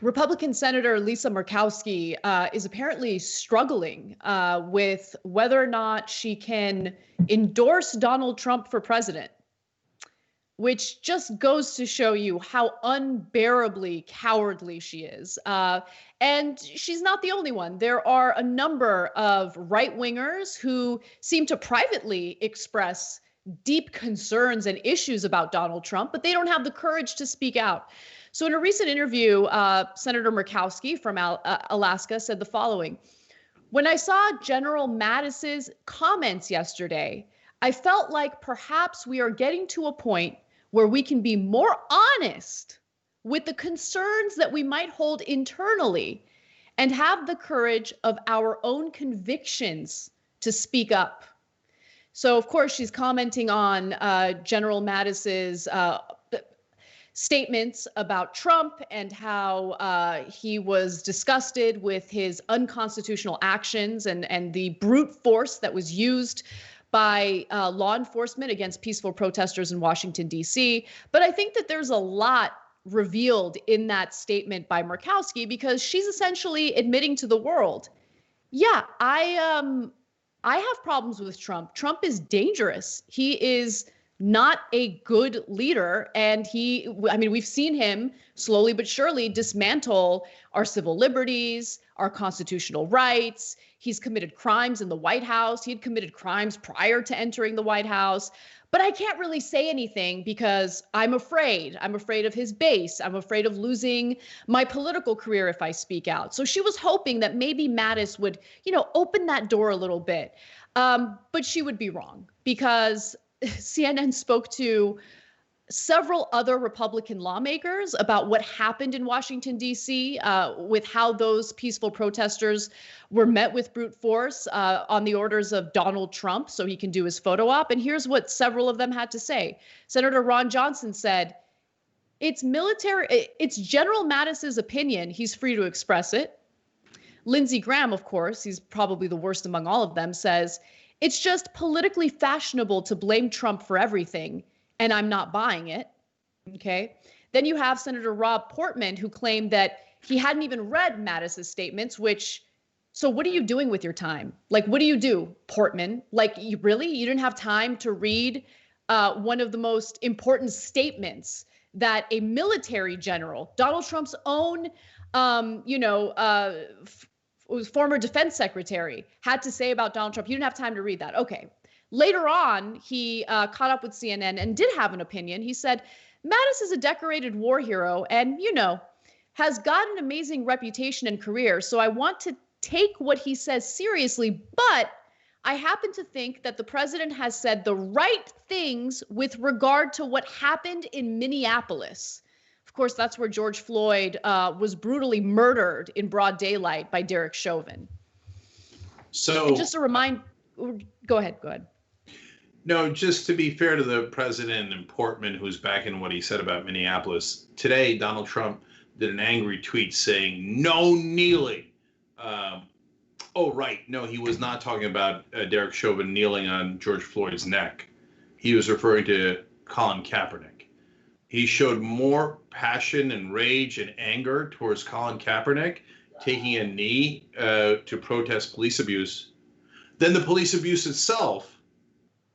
Republican Senator Lisa Murkowski is apparently struggling with whether or not she can endorse Donald Trump for president, which just goes to show you how unbearably cowardly she is. And she's not the only one. There are a number of right wingers who seem to privately express deep concerns and issues about Donald Trump, but they don't have the courage to speak out. So in a recent interview, Senator Murkowski from Alaska said the following: "When I saw General Mattis's comments yesterday, I felt like perhaps we are getting to a point where we can be more honest with the concerns that we might hold internally and have the courage of our own convictions to speak up." So, of course, she's commenting on General Mattis's statements about Trump and how he was disgusted with his unconstitutional actions and the brute force that was used by law enforcement against peaceful protesters in Washington, D.C. But I think that there's a lot revealed in that statement by Murkowski, because she's essentially admitting to the world, yeah, I have problems with Trump. Trump is dangerous. He is not a good leader. And we've seen him slowly but surely dismantle our civil liberties, our constitutional rights. He's committed crimes in the White House. He had committed crimes prior to entering the White House. But I can't really say anything because I'm afraid. I'm afraid of his base. I'm afraid of losing my political career if I speak out. So she was hoping that maybe Mattis would, open that door a little bit. But she would be wrong, because CNN spoke to several other Republican lawmakers about what happened in Washington, D.C., with how those peaceful protesters were met with brute force on the orders of Donald Trump so he can do his photo op. And here's what several of them had to say. Senator Ron Johnson said, it's General Mattis's opinion. He's free to express it. Lindsey Graham, of course, he's probably the worst among all of them, says, it's just politically fashionable to blame Trump for everything, and I'm not buying it. Okay. Then you have Senator Rob Portman, who claimed that he hadn't even read Mattis's statements, so what are you doing with your time? Like, what do you do, Portman? Like, you didn't have time to read one of the most important statements that a military general, Donald Trump's own, former defense secretary, had to say about Donald Trump. You didn't have time to read that. Okay. Later on, he caught up with CNN and did have an opinion. He said, Mattis is a decorated war hero and, has got an amazing reputation and career. So I want to take what he says seriously, but I happen to think that the president has said the right things with regard to what happened in Minneapolis. Of course, that's where George Floyd was brutally murdered in broad daylight by Derek Chauvin. So, and just to remind, go ahead. No, just to be fair to the president and Portman, who's back in what he said about Minneapolis, today Donald Trump did an angry tweet saying, no kneeling. No, he was not talking about Derek Chauvin kneeling on George Floyd's neck. He was referring to Colin Kaepernick. He showed more passion and rage and anger towards Colin Kaepernick taking a knee to protest police abuse than the police abuse itself,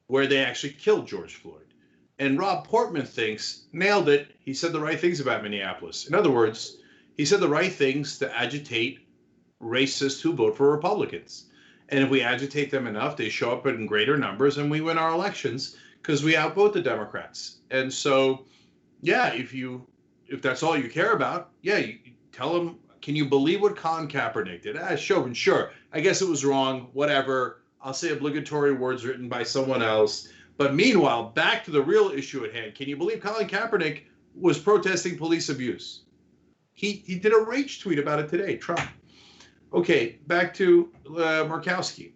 where they actually killed George Floyd. And Rob Portman thinks, nailed it, he said the right things about Minneapolis. In other words, he said the right things to agitate racists who vote for Republicans. And if we agitate them enough, they show up in greater numbers and we win our elections because we outvote the Democrats. And so, yeah, if that's all you care about, yeah, you tell them, can you believe what Colin Kaepernick did? Chauvin, sure, I guess it was wrong, whatever. I'll say obligatory words written by someone else. But meanwhile, back to the real issue at hand. Can you believe Colin Kaepernick was protesting police abuse? He did a rage tweet about it today, Trump. Okay, back to Murkowski.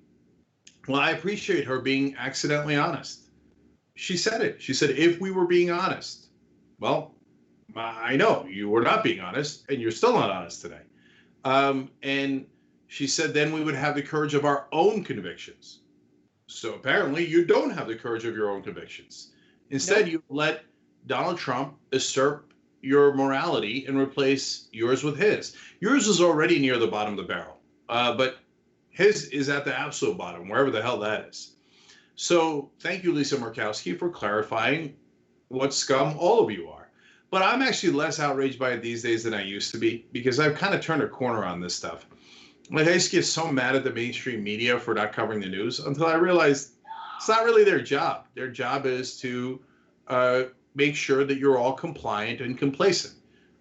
Well, I appreciate her being accidentally honest. She said it. She said, if we were being honest. Well, I know you were not being honest, and you're still not honest today. And she said, then we would have the courage of our own convictions. So apparently you don't have the courage of your own convictions. Instead, You let Donald Trump usurp your morality and replace yours with his. Yours is already near the bottom of the barrel, but his is at the absolute bottom, wherever the hell that is. So thank you, Lisa Murkowski, for clarifying what scum all of you are. But I'm actually less outraged by it these days than I used to be, because I've kind of turned a corner on this stuff. Like, I used to get so mad at the mainstream media for not covering the news until I realized it's not really their job. Their job is to make sure that you're all compliant and complacent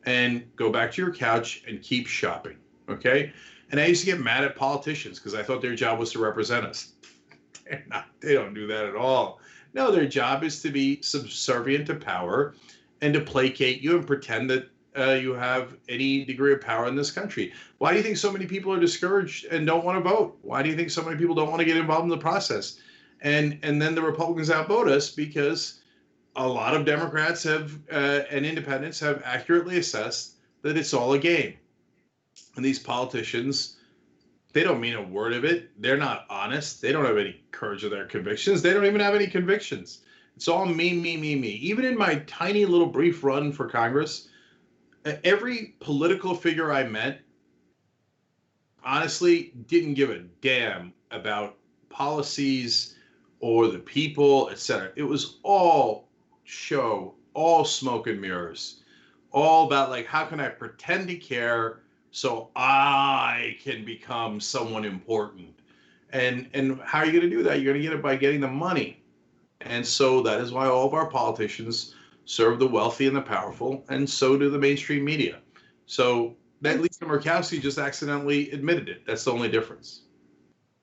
and go back to your couch and keep shopping, okay? And I used to get mad at politicians because I thought their job was to represent us. They don't do that at all. No, their job is to be subservient to power and to placate you and pretend that you have any degree of power in this country. Why do you think so many people are discouraged and don't want to vote? Why do you think so many people don't want to get involved in the process? And then the Republicans outvote us because a lot of Democrats have and independents have accurately assessed that it's all a game. And these politicians, they don't mean a word of it. They're not honest. They don't have any courage of their convictions. They don't even have any convictions. It's all me, me, me, me. Even in my tiny little brief run for Congress, every political figure I met, honestly, didn't give a damn about policies or the people, etc. It was all show, all smoke and mirrors, all about like, how can I pretend to care so I can become someone important? And how are you going to do that? You're going to get it by getting the money. And so that is why all of our politicians serve the wealthy and the powerful, and so do the mainstream media. So that Lisa Murkowski just accidentally admitted it. That's the only difference.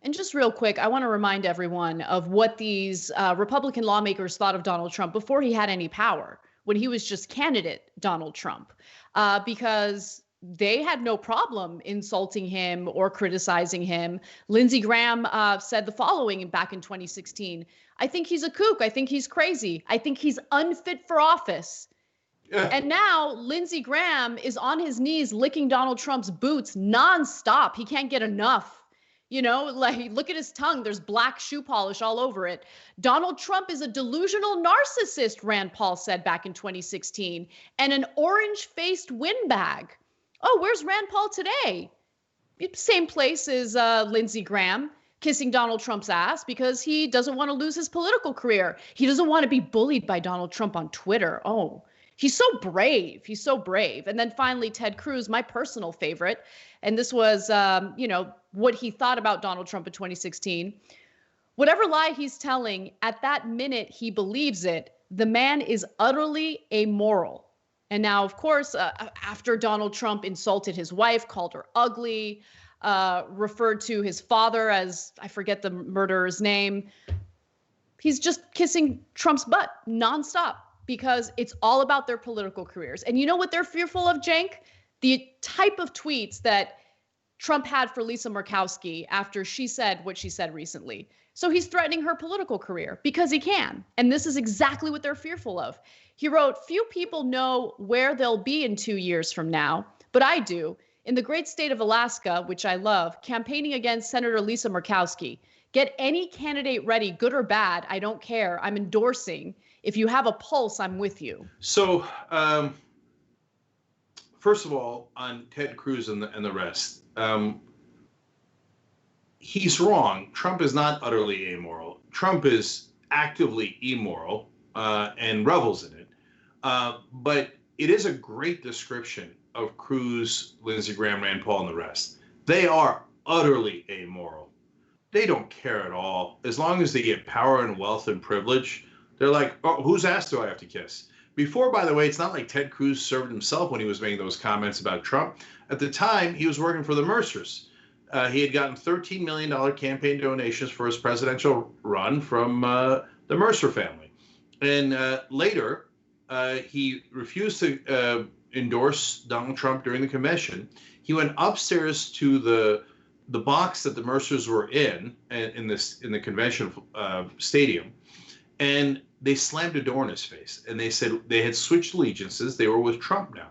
And just real quick, I want to remind everyone of what these Republican lawmakers thought of Donald Trump before he had any power, when he was just candidate Donald Trump, because they had no problem insulting him or criticizing him. Lindsey Graham said the following back in 2016: "I think he's a kook. I think he's crazy. I think he's unfit for office." Yeah. And now Lindsey Graham is on his knees licking Donald Trump's boots nonstop. He can't get enough. You know, like, look at his tongue. There's black shoe polish all over it. Donald Trump is a delusional narcissist, Rand Paul said back in 2016, and an orange-faced windbag. Oh, where's Rand Paul today? Same place as Lindsey Graham, kissing Donald Trump's ass because he doesn't want to lose his political career. He doesn't want to be bullied by Donald Trump on Twitter. Oh, he's so brave. He's so brave. And then finally, Ted Cruz, my personal favorite. And this was, what he thought about Donald Trump in 2016. Whatever lie he's telling, at that minute, he believes it. The man is utterly amoral. And now, of course, after Donald Trump insulted his wife, called her ugly, referred to his father as, I forget the murderer's name, he's just kissing Trump's butt nonstop because it's all about their political careers. And you know what they're fearful of, Cenk? The type of tweets that Trump had for Lisa Murkowski after she said what she said recently. So he's threatening her political career because he can. And this is exactly what they're fearful of. He wrote, "Few people know where they'll be in 2 years from now, but I do. In the great state of Alaska, which I love, campaigning against Senator Lisa Murkowski. Get any candidate ready, good or bad. I don't care. I'm endorsing. If you have a pulse, I'm with you." So, first of all, on Ted Cruz and the rest, he's wrong. Trump is not utterly amoral. Trump is actively immoral and revels in it. But it is a great description of Cruz, Lindsey Graham, Rand Paul, and the rest. They are utterly amoral. They don't care at all. As long as they get power and wealth and privilege, they're like, oh, whose ass do I have to kiss? Before, by the way, it's not like Ted Cruz served himself when he was making those comments about Trump. At the time, he was working for the Mercers. He had gotten $13 million campaign donations for his presidential run from the Mercer family. And later, he refused to endorse Donald Trump during the convention. He went upstairs to the box that the Mercers were in the convention stadium, and they slammed a door in his face. And they said they had switched allegiances. They were with Trump now.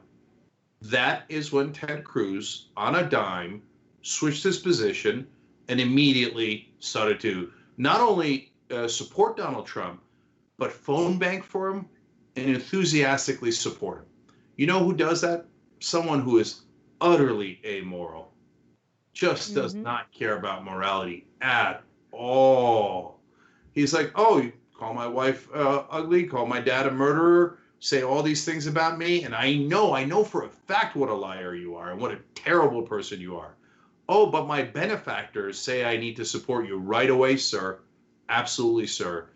That is when Ted Cruz, on a dime, switched his position and immediately started to not only support Donald Trump, but phone bank for him and enthusiastically support him. You know who does that? Someone who is utterly amoral, just does not care about morality at all. He's like, oh, you call my wife ugly, call my dad a murderer, say all these things about me, and I know for a fact what a liar you are and what a terrible person you are. Oh, but my benefactors say I need to support you right away, sir. Absolutely, sir.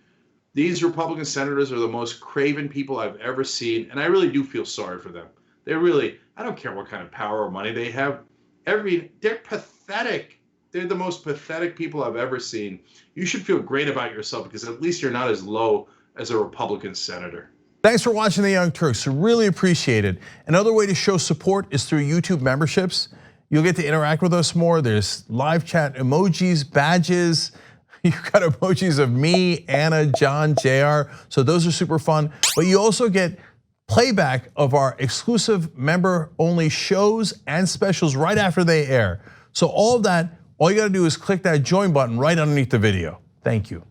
These Republican senators are the most craven people I've ever seen, and I really do feel sorry for them. They're really, I don't care what kind of power or money they have. They're pathetic. They're the most pathetic people I've ever seen. You should feel great about yourself because at least you're not as low as a Republican senator. Thanks for watching the Young Turks. Really appreciate it. Another way to show support is through YouTube memberships. You'll get to interact with us more. There's live chat emojis, badges. You've got emojis of me, Anna, John, JR. So those are super fun. But you also get playback of our exclusive member-only shows and specials right after they air. So all of that, all you gotta do is click that join button right underneath the video. Thank you.